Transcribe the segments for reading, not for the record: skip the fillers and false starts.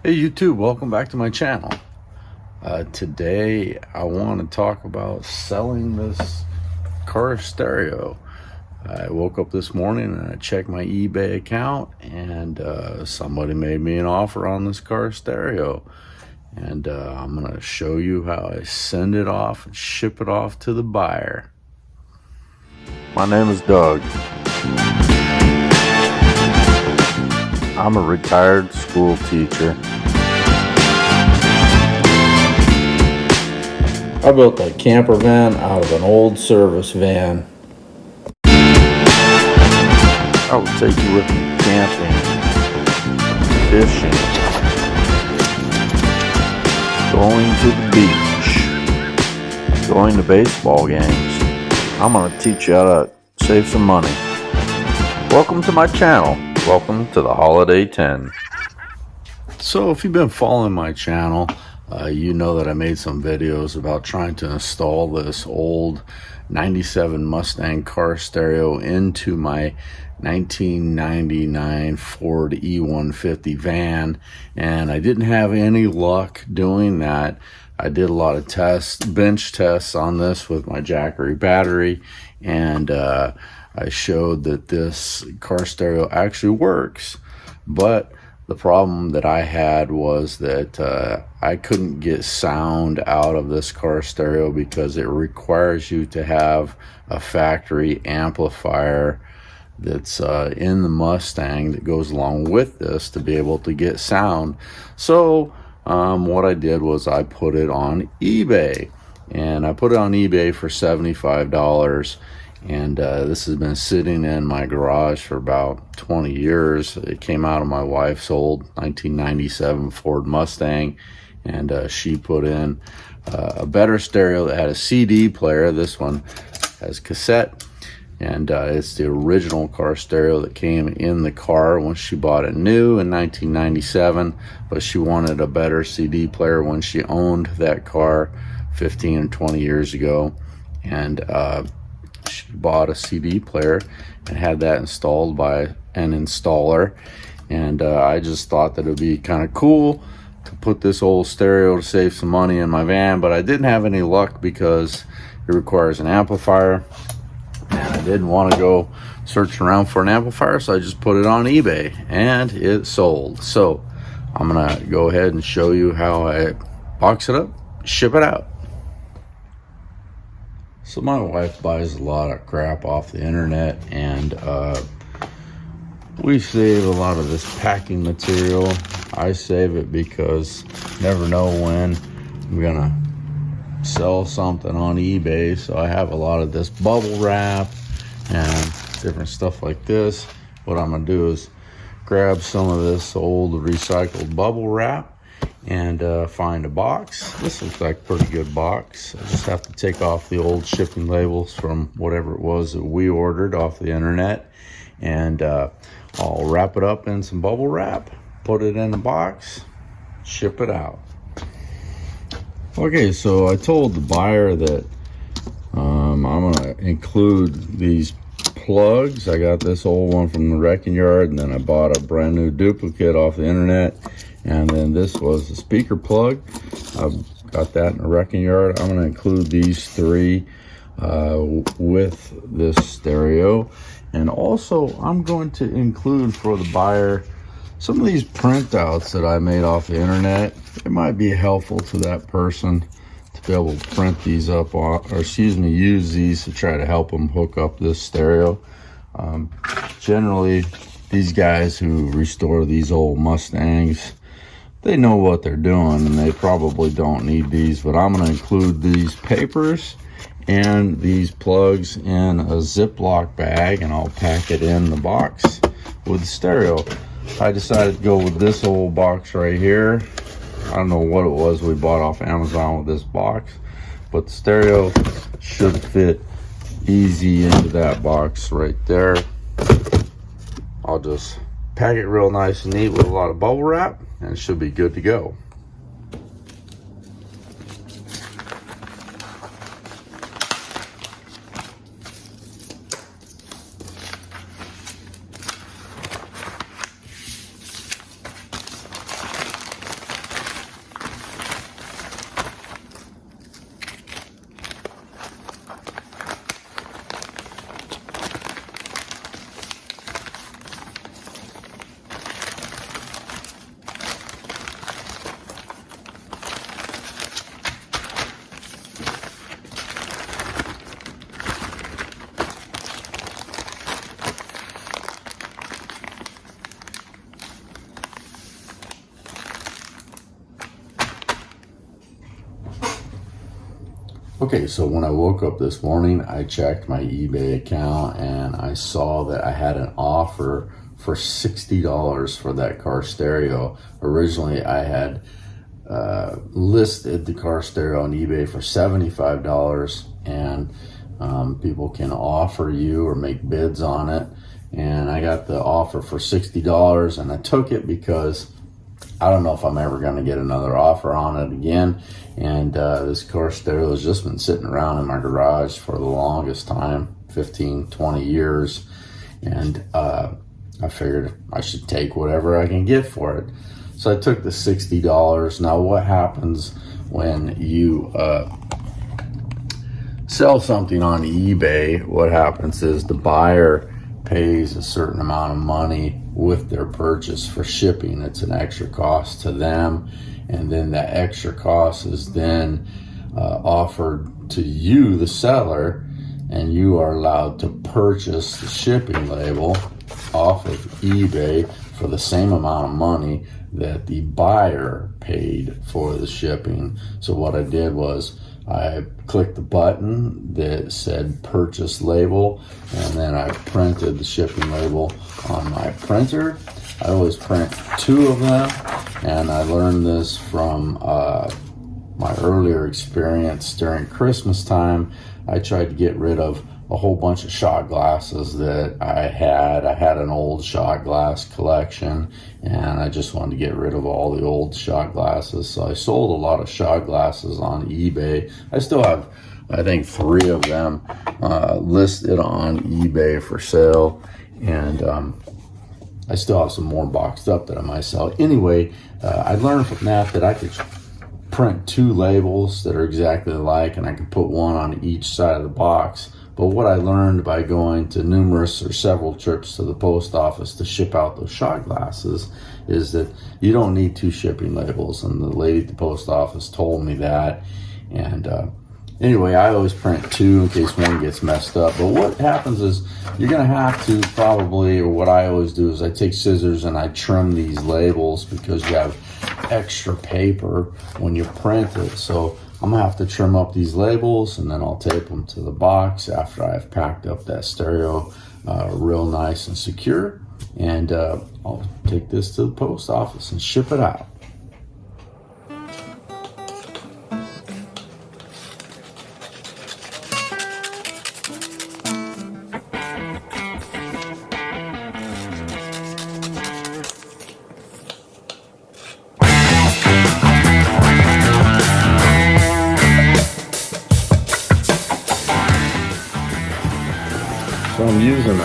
Hey YouTube, welcome back to my channel. Today I want to talk about selling this car stereo. I woke up this morning and I checked my eBay account, and somebody made me an offer on this car stereo, and I'm going to show you how I send it off and ship it off to the buyer. My name is Doug. I'm a retired school teacher. I built a camper van out of an old service van. I will take you with me camping, fishing, going to the beach, going to baseball games. I'm going to teach you how to save some money. Welcome to my channel. Welcome to the Holiday Tinn. So if you've been following my channel, you know that I made some videos about trying to install this old 97 Mustang car stereo into my 1999 Ford E150 van, and I didn't have any luck doing that. I did a lot of tests, bench tests on this with my Jackery battery, and I showed that this car stereo actually works. But the problem that I had was that I couldn't get sound out of this car stereo because it requires you to have a factory amplifier that's in the Mustang that goes along with this to be able to get sound. So what I did was I put it on eBay, and I put it on eBay for $75. And this has been sitting in my garage for about 20 years. It came out of my wife's old 1997 Ford Mustang, and she put in a better stereo that had a CD player. This one has cassette, and it's the original car stereo that came in the car when she bought it new in 1997, but she wanted a better CD player when she owned that car 15 or 20 years ago. And she bought a CD player and had that installed by an installer, and I just thought that it would be kind of cool to put this old stereo to save some money in my van. But I didn't have any luck because it requires an amplifier, and I didn't want to go searching around for an amplifier, so I just put it on eBay and it sold. So I'm gonna go ahead and show you how I box it up, ship it out. So my wife buys a lot of crap off the internet, and we save a lot of this packing material. I save it because you never know when I'm gonna sell something on eBay. So I have a lot of this bubble wrap and different stuff like this. What I'm gonna do is grab some of this old recycled bubble wrap and find a box. This looks like a pretty good box. I just have to take off the old shipping labels from whatever it was that we ordered off the internet, and I'll wrap it up in some bubble wrap, put it in a box, ship it out. Okay, so I told the buyer that I'm gonna include these plugs. I got this old one from the wrecking yard, and then I bought a brand new duplicate off the internet. And then this was a speaker plug. I've got that in the wrecking yard. I'm going to include these three with this stereo. And also I'm going to include for the buyer some of these printouts that I made off the internet. It might be helpful to that person to be able to print these up, or use these to try to help them hook up this stereo. Generally, these guys who restore these old Mustangs, they know what they're doing, and they probably don't need these. But I'm going to include these papers and these plugs in a Ziploc bag, and I'll pack it in the box with the stereo. I decided to go with this old box right here. I don't know what it was we bought off Amazon with this box, but the stereo should fit easy into that box right there. I'll just pack it real nice and neat with a lot of bubble wrap, and it should be good to go. Okay, so when I woke up this morning, I checked my eBay account and I saw that I had an offer for $60 for that car stereo. Originally, I had listed the car stereo on eBay for $75, and people can offer you or make bids on it. And I got the offer for $60, and I took it because I don't know if I'm ever going to get another offer on it again. And this car stereo has just been sitting around in my garage for the longest time, 15, 20 years. And I figured I should take whatever I can get for it. So I took the $60. Now what happens when you sell something on eBay? What happens is the buyer pays a certain amount of money with their purchase for shipping. It's an extra cost to them, and then that extra cost is then offered to you, the seller, and you are allowed to purchase the shipping label off of eBay for the same amount of money that the buyer paid for the shipping. So what I did was I clicked the button that said purchase label, and then I printed the shipping label on my printer. I always print 2 of them, and I learned this from my earlier experience during Christmas time. I tried to get rid of a whole bunch of shot glasses that I had. I had an old shot glass collection, and I just wanted to get rid of all the old shot glasses. So I sold a lot of shot glasses on eBay. I still have, I think, 3 of them listed on eBay for sale, and I still have some more boxed up that I might sell. Anyway, I learned from that I could print 2 labels that are exactly alike, and I could put one on each side of the box. But what I learned by going to numerous or several trips to the post office to ship out those shot glasses is that you don't need 2 shipping labels. And the lady at the post office told me that. And anyway, I always print 2 in case one gets messed up. But what happens is you're going to have to probably, or what I always do is I take scissors and I trim these labels because you have extra paper when you print it. So I'm gonna have to trim up these labels, and then I'll tape them to the box after I've packed up that stereo real nice and secure. And I'll take this to the post office and ship it out. So I'm using an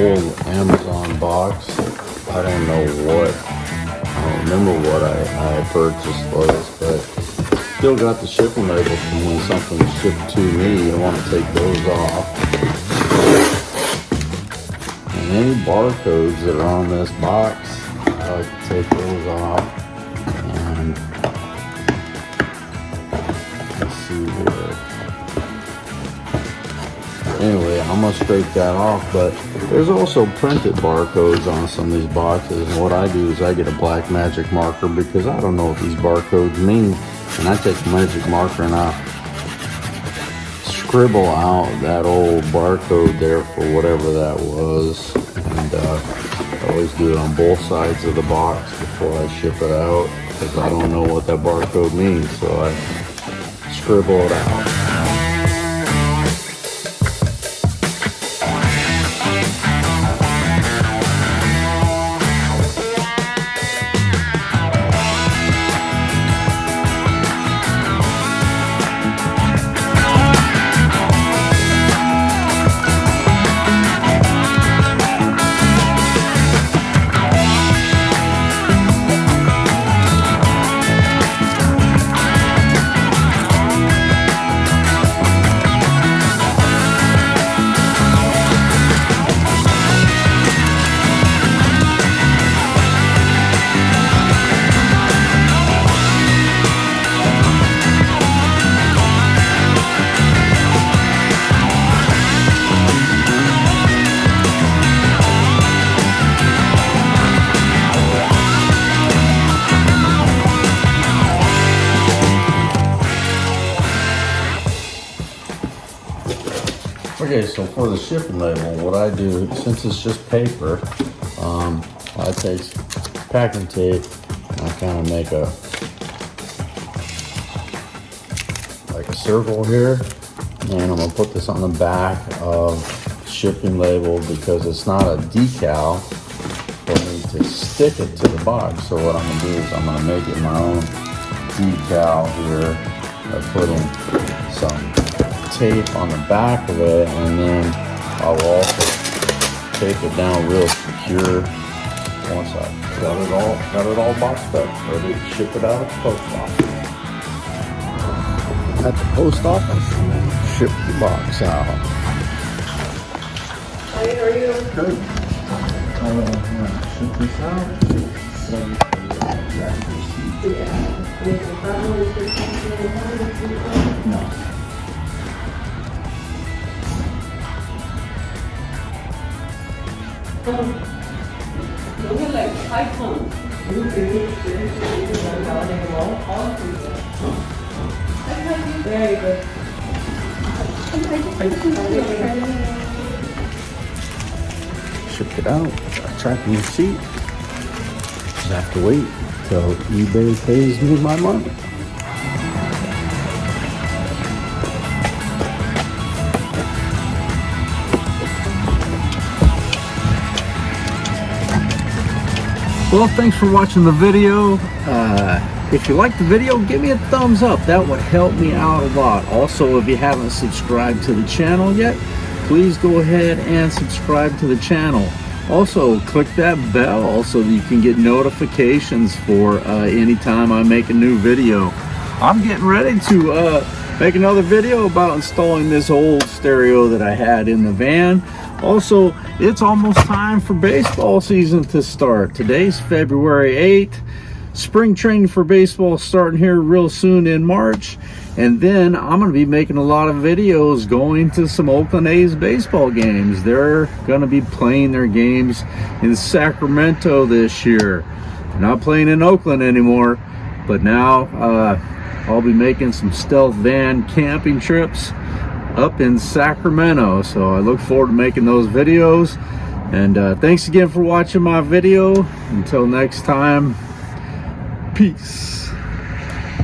old Amazon box. I don't know what, I don't remember what I purchased for this, but still got the shipping labels from when something's shipped to me. I want to take those off. And any barcodes that are on this box, I like to take those off. And let's see here. Anyway, I'm gonna scrape that off, but there's also printed barcodes on some of these boxes, and what I do is I get a black magic marker because I don't know what these barcodes mean, and I take a magic marker and I scribble out that old barcode there for whatever that was, and I always do it on both sides of the box before I ship it out because I don't know what that barcode means, so I scribble it out. Okay, so for the shipping label, what I do, since it's just paper, I take packing tape and I kind of make like a circle here, and I'm gonna put this on the back of shipping label because it's not a decal for me to stick it to the box. So what I'm gonna do is I'm gonna make it my own decal here by putting some tape on the back of it, and then I'll also tape it down real secure once I got it all boxed up, ready to ship it out at the post office. At the post office, ship the box out. Hi, how are you? Good. Ship this out. No. Those are like 5 pounds. Very good. Shipped it out. Got a tracking receipt. Just have to wait till eBay pays me my money. Well, thanks for watching the video. If you liked the video, give me a thumbs up. That would help me out a lot. Also, if you haven't subscribed to the channel yet, please go ahead and subscribe to the channel. Also, click that bell so that you can get notifications for anytime I make a new video. I'm getting ready to make another video about installing this old stereo that I had in the van. Also, it's almost time for baseball season to start. Today's February 8th. Spring training for baseball starting here real soon in March. And then I'm going to be making a lot of videos going to some Oakland A's baseball games. They're going to be playing their games in Sacramento this year. They're not playing in Oakland anymore, but now I'll be making some stealth van camping trips up in Sacramento. So I look forward to making those videos. And thanks again for watching my video. Until next time, peace.